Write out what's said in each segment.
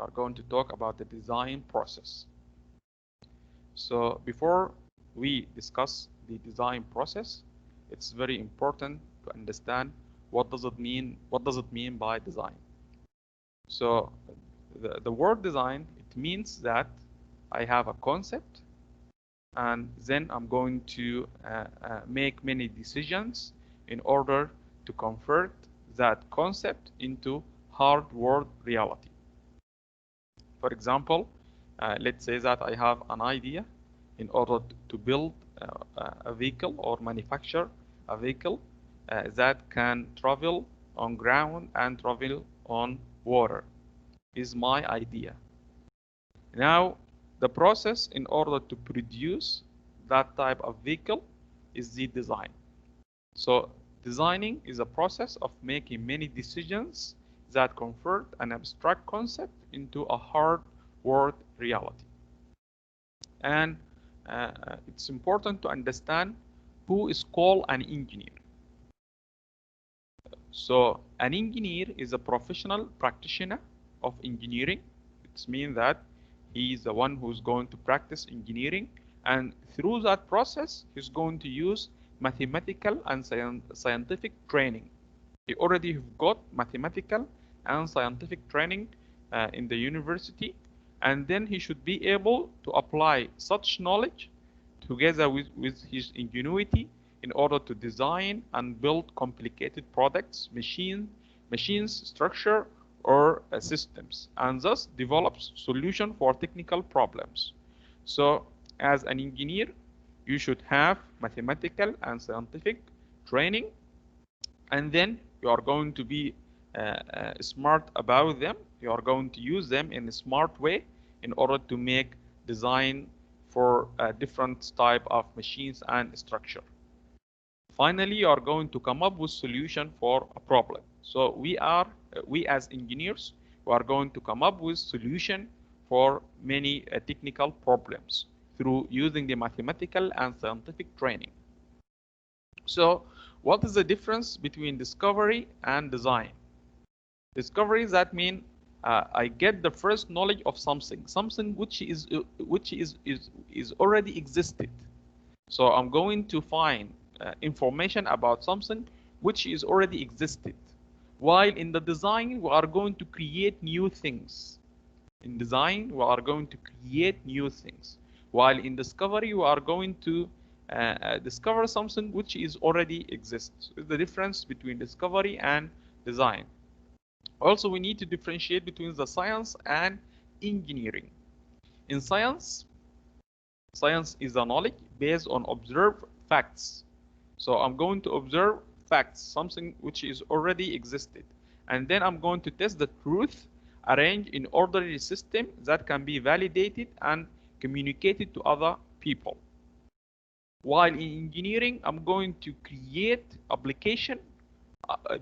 We are going to talk about the design process. So before we discuss the design process, it's very important to understand what does it mean by design. So the word design, it means that I have a concept and then I'm going to make many decisions in order to convert that concept into hard world reality. For example, let's say that I have an idea in order to build a vehicle or manufacture a vehicle that can travel on ground and travel on water is my idea. Now, the process in order to produce that type of vehicle is the design. So designing is a process of making many decisions that convert an abstract concept into a hard world reality. And it's important to understand who is called an engineer. So an engineer is a professional practitioner of engineering. It means that he is the one who's going to practice engineering, and through that process he's going to use mathematical and scientific training. He already got mathematical and scientific training in the university, and then he should be able to apply such knowledge together with his ingenuity in order to design and build complicated products, machines, structure, or systems, and thus develops solution for technical problems. So as an engineer, you should have mathematical and scientific training, and then you are going to be smart about them. You are going to use them in a smart way in order to make design for different type of machines and structure. Finally, you are going to come up with solution for a problem. So we as engineers, we are going to come up with solution for many technical problems through using the mathematical and scientific training. So what is the difference between discovery and design? Discovery, that means I get the first knowledge of something which is already existed. So I'm going to find information about something which is already existed. While in the design, we are going to create new things. In design, we are going to create new things. While in discovery, we are going to discover something which is already exists. The difference between discovery and design. Also, we need to differentiate between the science and engineering. In science is a knowledge based on observed facts. So I'm going to observe facts, something which is already existed. And then I'm going to test the truth arranged in orderly system that can be validated and communicated to other people. While in engineering, I'm going to create application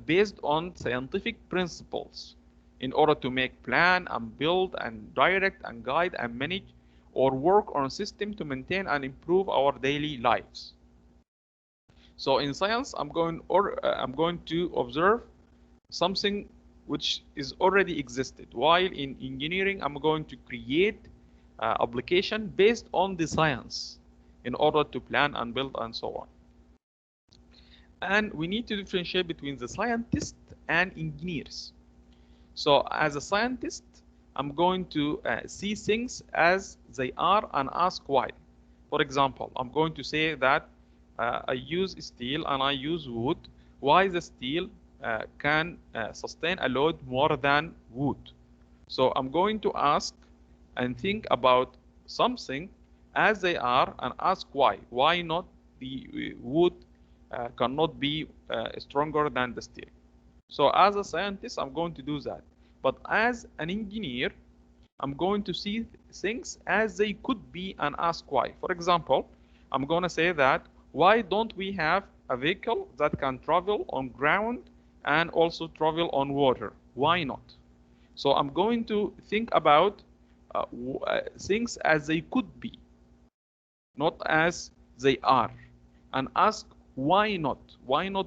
based on scientific principles in order to make plan and build and direct and guide and manage or work on a system to maintain and improve our daily lives. So in science, I'm going to observe something which is already existed, while in engineering, I'm going to create application based on the science in order to plan and build and so on. And we need to differentiate between the scientists and engineers. So as a scientist, I'm going to see things as they are and ask why. For example, I'm going to say that I use steel and I use wood. Why the steel can sustain a load more than wood? So I'm going to ask and think about something as they are and ask why. Why not the wood cannot be stronger than the steel? So as a scientist, I'm going to do that. But as an engineer, I'm going to see things as they could be and ask why. For example, I'm going to say that why don't we have a vehicle that can travel on ground and also travel on water? Why not? So I'm going to think about things as they could be, not as they are, and ask why not? Why not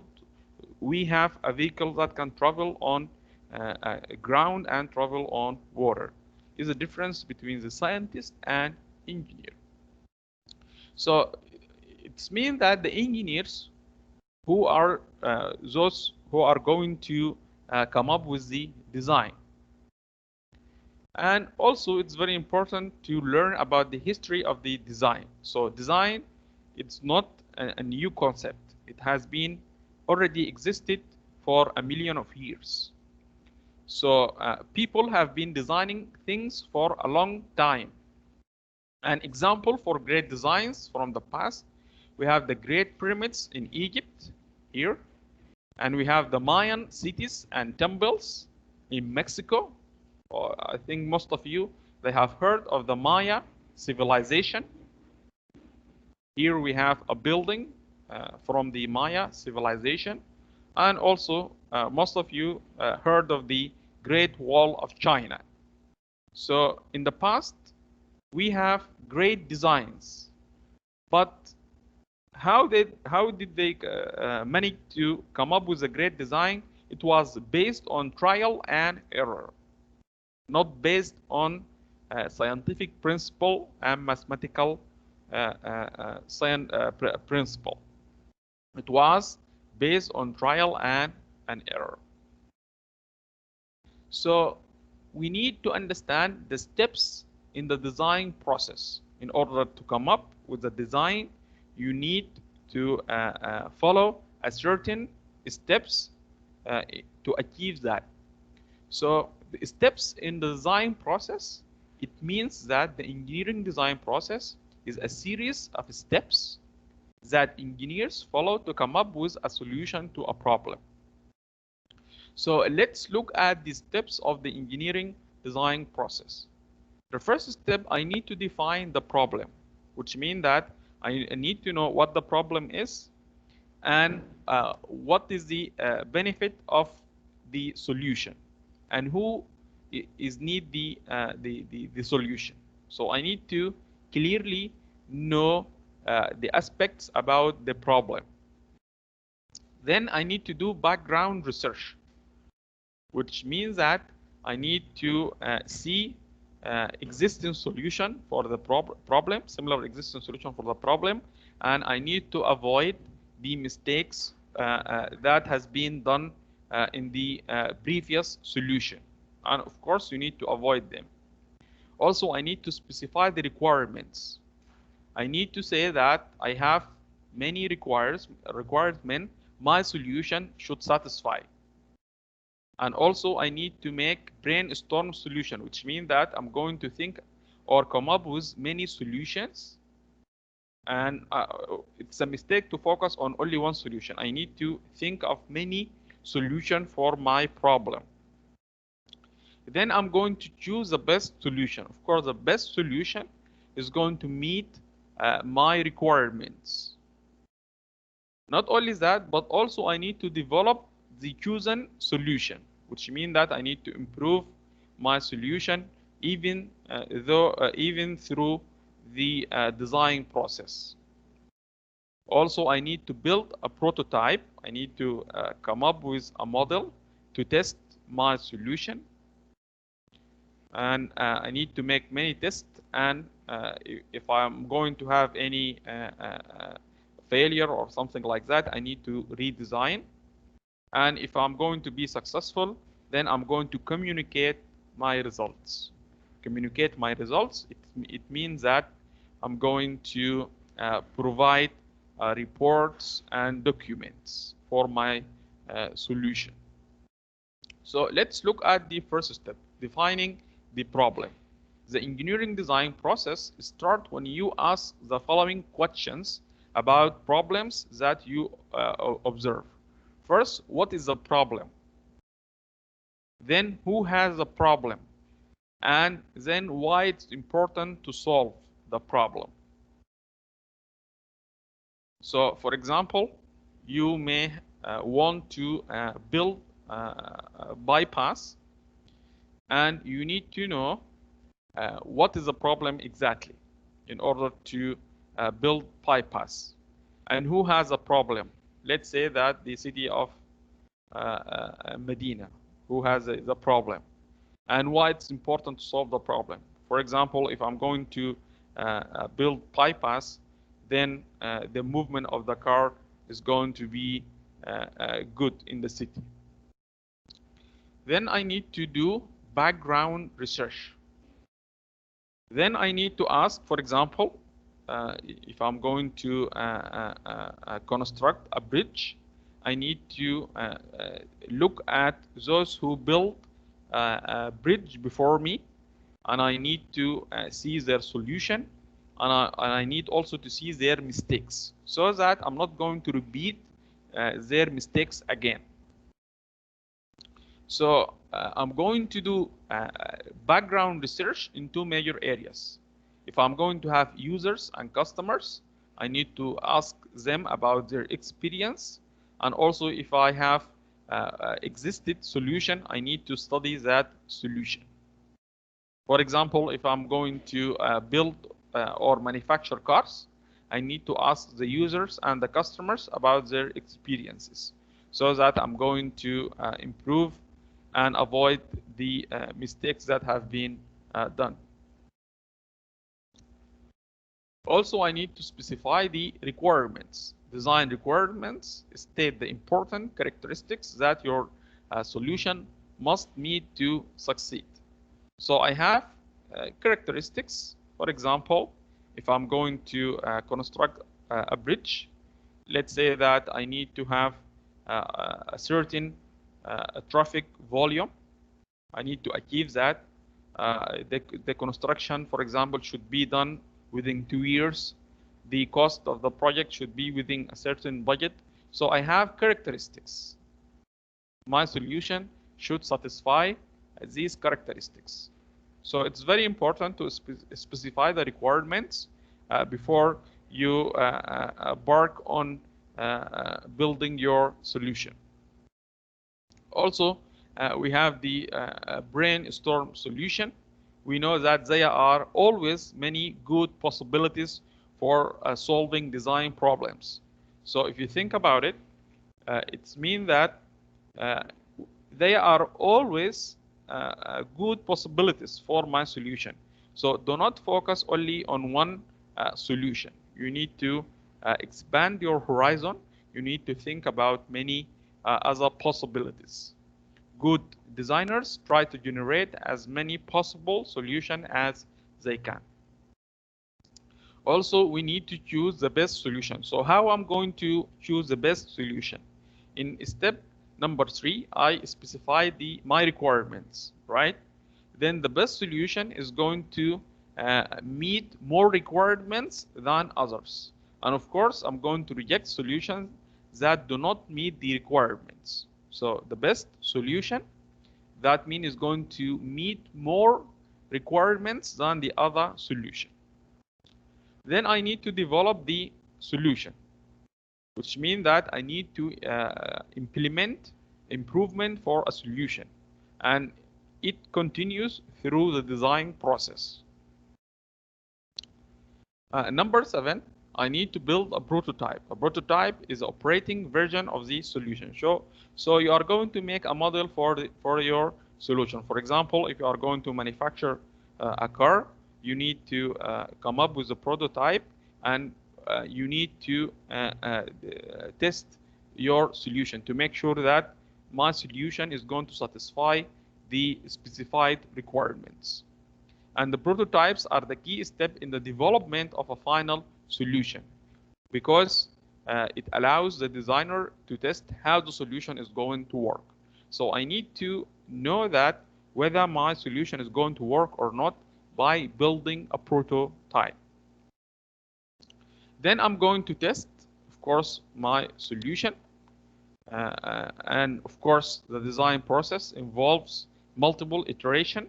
we have a vehicle that can travel on ground and travel on water? is the difference between the scientist and engineer. So it means that the engineers who are those who are going to come up with the design. And also it's very important to learn about the history of the design. So design, it's not a new concept. It has been already existed for a million of years. So people have been designing things for a long time. An example for great designs from the past, we have the Great Pyramids in Egypt here, and we have the Mayan cities and temples in Mexico. I think most of you, they have heard of the Maya civilization. Here we have a building from the Maya civilization. And also, most of you heard of the Great Wall of China. So in the past, we have great designs. But how did they manage to come up with a great design? It was based on trial and error, not based on scientific principle and mathematical principle. It was based on trial and error. So we need to understand the steps in the design process. In order to come up with a design, you need to follow a certain steps to achieve that. So the steps in the design process, it means that the engineering design process is a series of steps that engineers follow to come up with a solution to a problem. So let's look at the steps of the engineering design process. The first step, I need to define the problem, which means that I need to know what the problem is and what is the benefit of the solution and who is need the solution. So I need to clearly know the aspects about the problem. Then I need to do background research, which means that I need to see existing solution for the problem, similar existing solution for the problem, and I need to avoid the mistakes that has been done in the previous solution. And of course, you need to avoid them. Also, I need to specify the requirements. I need to say that I have many requirements my solution should satisfy. And also I need to make brainstorm solution, which means that I'm going to think or come up with many solutions. And it's a mistake to focus on only one solution. I need to think of many solutions for my problem. Then I'm going to choose the best solution. Of course, the best solution is going to meet my requirements. Not only that, but also I need to develop the chosen solution, which means that I need to improve my solution even through the design process. Also, I need to build a prototype. I need to come up with a model to test my solution. And I need to make many tests. And if I'm going to have any failure or something like that, I need to redesign. And if I'm going to be successful, then I'm going to communicate my results. Communicate my results, it means that I'm going to provide reports and documents for my solution. So let's look at the first step, defining the problem. The engineering design process starts when you ask the following questions about problems that you observe. First, what is the problem? Then, who has the problem? And then, why it's important to solve the problem. So, for example, you may want to build a bypass, and you need to know what is the problem exactly in order to build bypass. And who has a problem? Let's say that the city of Medina, who has the problem. and why it's important to solve the problem. For example, if I'm going to build bypass, then the movement of the car is going to be good in the city. Then I need to do background research. Then I need to ask, for example, if I'm going to construct a bridge, I need to look at those who built a bridge before me, and I need to see their solution, and I need also to see their mistakes, so that I'm not going to repeat their mistakes again. So I'm going to do background research in two major areas. If I'm going to have users and customers, I need to ask them about their experience. And also if I have existed solution, I need to study that solution. For example, if I'm going to build or manufacture cars, I need to ask the users and the customers about their experiences, so that I'm going to improve and avoid the mistakes that have been done. Also, I need to specify the requirements. Design requirements state the important characteristics that your solution must meet to succeed. So I have characteristics. For example, if I'm going to construct a bridge, let's say that I need to have a certain traffic volume. I need to achieve that. The construction, for example, should be done within 2 years. The cost of the project should be within a certain budget. So I have characteristics. My solution should satisfy these characteristics. So it's very important to specify the requirements before you embark on building your solution. Also, we have the brainstorm solution. We know that there are always many good possibilities for solving design problems. So if you think about it, it means that there are always good possibilities for my solution. So do not focus only on one solution. You need to expand your horizon. You need to think about many other possibilities. Good designers try to generate as many possible solutions as they can. Also, we need to choose the best solution. So how I'm going to choose the best solution? In step number 3, I specify my requirements, right? Then the best solution is going to meet more requirements than others. And of course, I'm going to reject solutions that do not meet the requirements. So the best solution, that means is going to meet more requirements than the other solution. Then I need to develop the solution, which means that I need to implement improvement for a solution, and it continues through the design process. Number 7, I need to build a prototype. A prototype is an operating version of the solution. So you are going to make a model for your solution. For example, if you are going to manufacture a car, you need to come up with a prototype, and you need to test your solution to make sure that my solution is going to satisfy the specified requirements. And the prototypes are the key step in the development of a final solution, because it allows the designer to test how the solution is going to work. So I need to know that whether my solution is going to work or not by building a prototype. Then I'm going to test, of course, my solution. And of course, the design process involves multiple iteration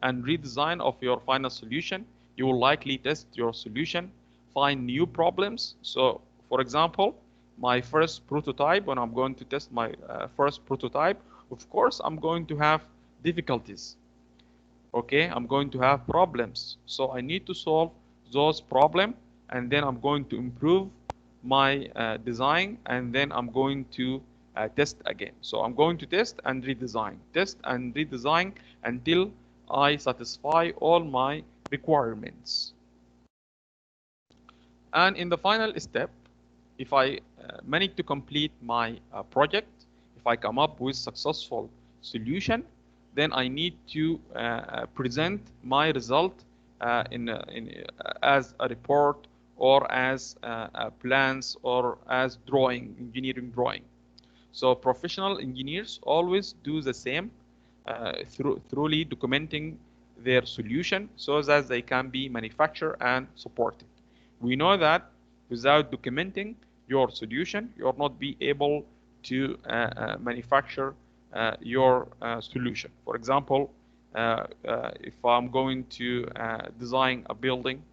and redesign of your final solution. You will likely test your solution, find new problems. So for example, my first prototype, when I'm going to test my first prototype, of course, I'm going to have difficulties. Okay, I'm going to have problems. So I need to solve those problems, and then I'm going to improve my design, and then I'm going to test again. So I'm going to test and redesign until I satisfy all my requirements. And in the final step, if I manage to complete my project, if I come up with successful solution, then I need to present my result as a report or as plans or as engineering drawing. So professional engineers always do the same, thoroughly documenting their solution so that they can be manufactured and supported. We know that without documenting your solution, you'll not be able to manufacture your solution. For example, if I'm going to design a building,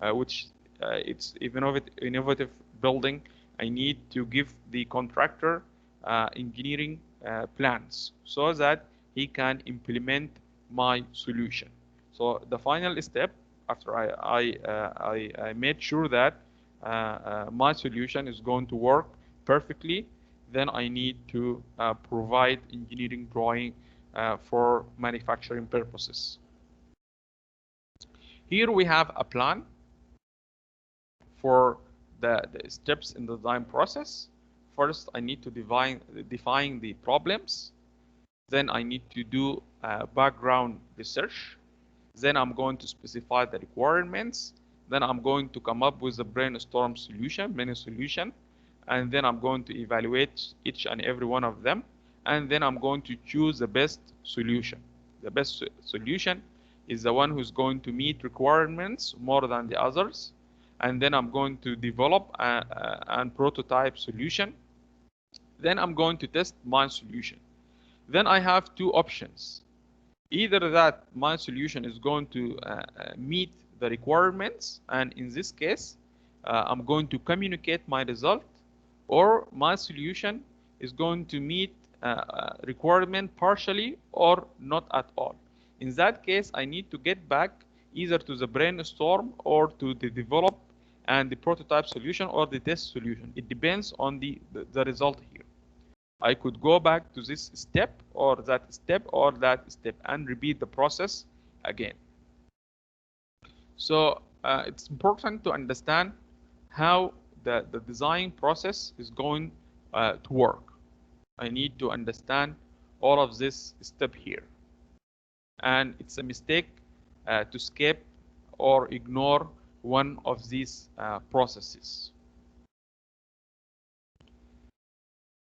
which it's innovative building, I need to give the contractor engineering plans so that he can implement my solution. So the final step, after I made sure that my solution is going to work perfectly, then I need to provide engineering drawing for manufacturing purposes. Here we have a plan for the steps in the design process. First, I need to define the problems. Then I need to do background research. Then I'm going to specify the requirements. Then I'm going to come up with a brainstorm solution, many solution. And then I'm going to evaluate each and every one of them. And then I'm going to choose the best solution. The best solution is the one who's going to meet requirements more than the others. And then I'm going to develop a prototype solution. Then I'm going to test my solution. Then I have two options. Either that my solution is going to meet the requirements, and in this case, I'm going to communicate my result, or my solution is going to meet requirement partially or not at all. In that case, I need to get back either to the brainstorm or to the develop and the prototype solution or the test solution. It depends on the result here. I could go back to this step or that step and repeat the process again. So it's important to understand how the design process is going to work. I need to understand all of this step here. And it's a mistake to skip or ignore one of these processes.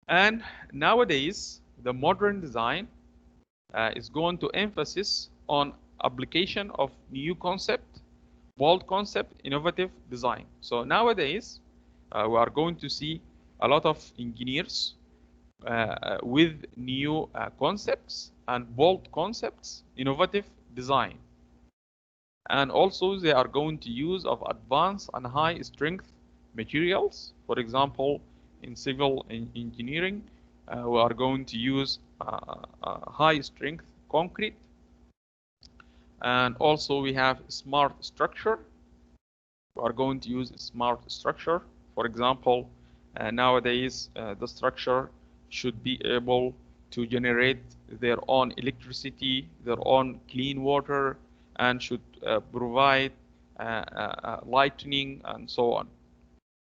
And nowadays, the modern design is going to emphasis on application of new concept, bold concept, innovative design. So nowadays, we are going to see a lot of engineers with new concepts and bold concepts, innovative design. And also they are going to use of advanced and high strength materials. For example, in civil engineering, we are going to use high strength concrete. And also we have smart structure. We are going to use smart structure. For example, nowadays the structure should be able to generate their own electricity, their own clean water, and should provide lighting and so on.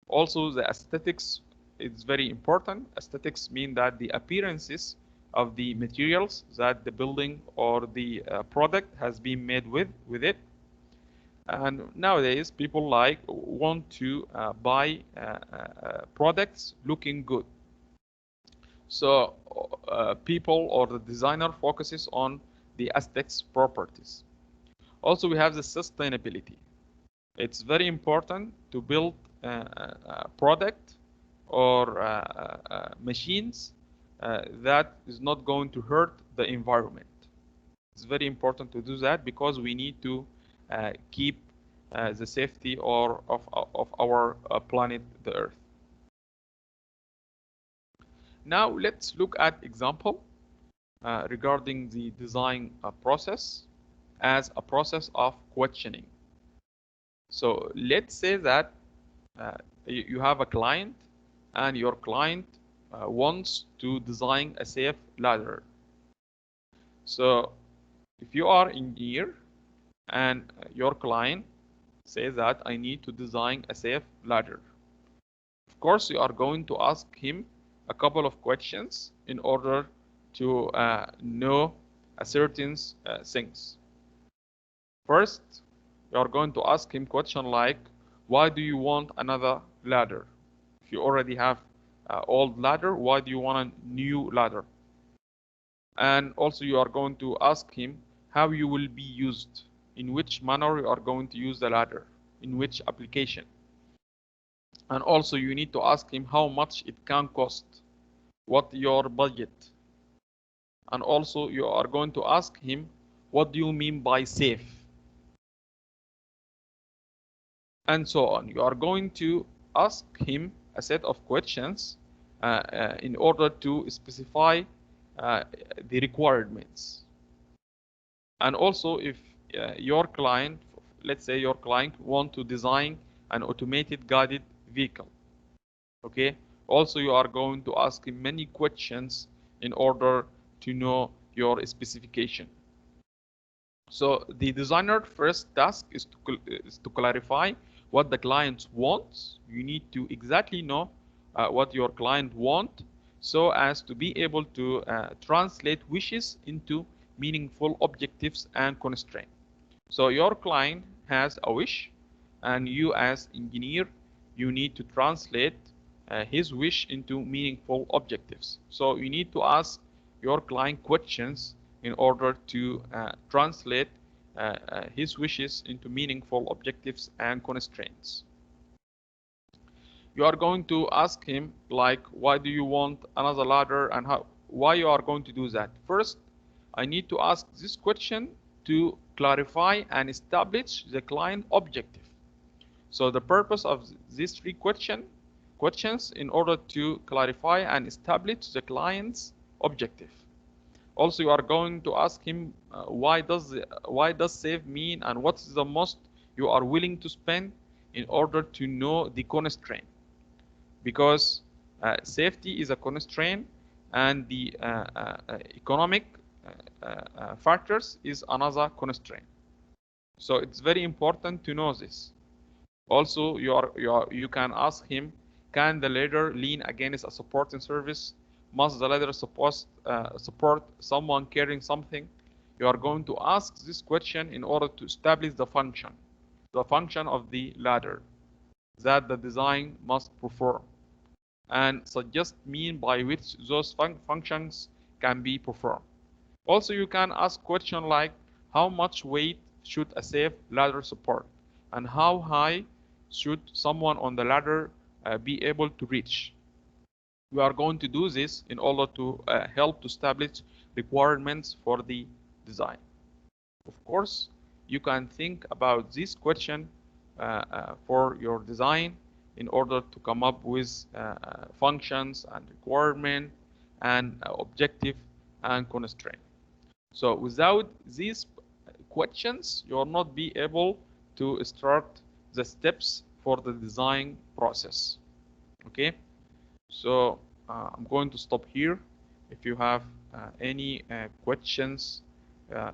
Also, the aesthetics is very important. Aesthetics mean that the appearances of the materials that the building or the product has been made with it. And nowadays, people want to buy products looking good. So people or the designer focuses on the aesthetics properties. Also, we have the sustainability. It's very important to build a product or machines that is not going to hurt the environment. It's very important to do that because we need to keep the safety of our planet, the Earth. Now let's look at example regarding the design process as a process of questioning. So let's say that you have a client and your client wants to design a safe ladder. So if you are engineer and your client says that I need to design a safe ladder, of course you are going to ask him a couple of questions in order to know a certain things. First, you are going to ask him question like, why do you want another ladder? If you already have old ladder, why do you want a new ladder? And also you are going to ask him how you will be used, in which manner you are going to use the ladder, in which application. And also you need to ask him how much it can cost, what your budget. And also you are going to ask him, what do you mean by safe? And so on. You are going to ask him a set of questions in order to specify the requirements. And also if your client, let's say your client want to design an automated guided vehicle, okay, also you are going to ask him many questions in order to know your specification. So the designer first task is to clarify what the client wants. You need to exactly know what your client wants so as to be able to translate wishes into meaningful objectives and constraints. So your client has a wish, and you as engineer, you need to translate his wish into meaningful objectives. So you need to ask your client questions in order to translate his wishes into meaningful objectives and constraints. You are going to ask him like, why do you want another ladder, and why you are going to do that. First, I need to ask this question to clarify and establish the client objective. So the purpose of these three questions in order to clarify and establish the client's objective. Also, you are going to ask him why does save mean, and what's the most you are willing to spend in order to know the constraint. Because safety is a constraint, and the economic factors is another constraint. So it's very important to know this. Also, you can ask him, can the ladder lean against a supporting service? Must the ladder support someone carrying something? You are going to ask this question in order to establish the function of the ladder that the design must perform, and suggest means by which those functions can be performed. Also, you can ask questions like, how much weight should a safe ladder support, and how high should someone on the ladder be able to reach? We are going to do this in order to help to establish requirements for the design. Of course, you can think about this question for your design in order to come up with functions and requirement and objective and constraint. So without these questions, you will not be able to start the steps for the design process. Okay, so I'm going to stop here. If you have any questions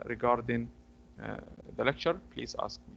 regarding the lecture, please ask me.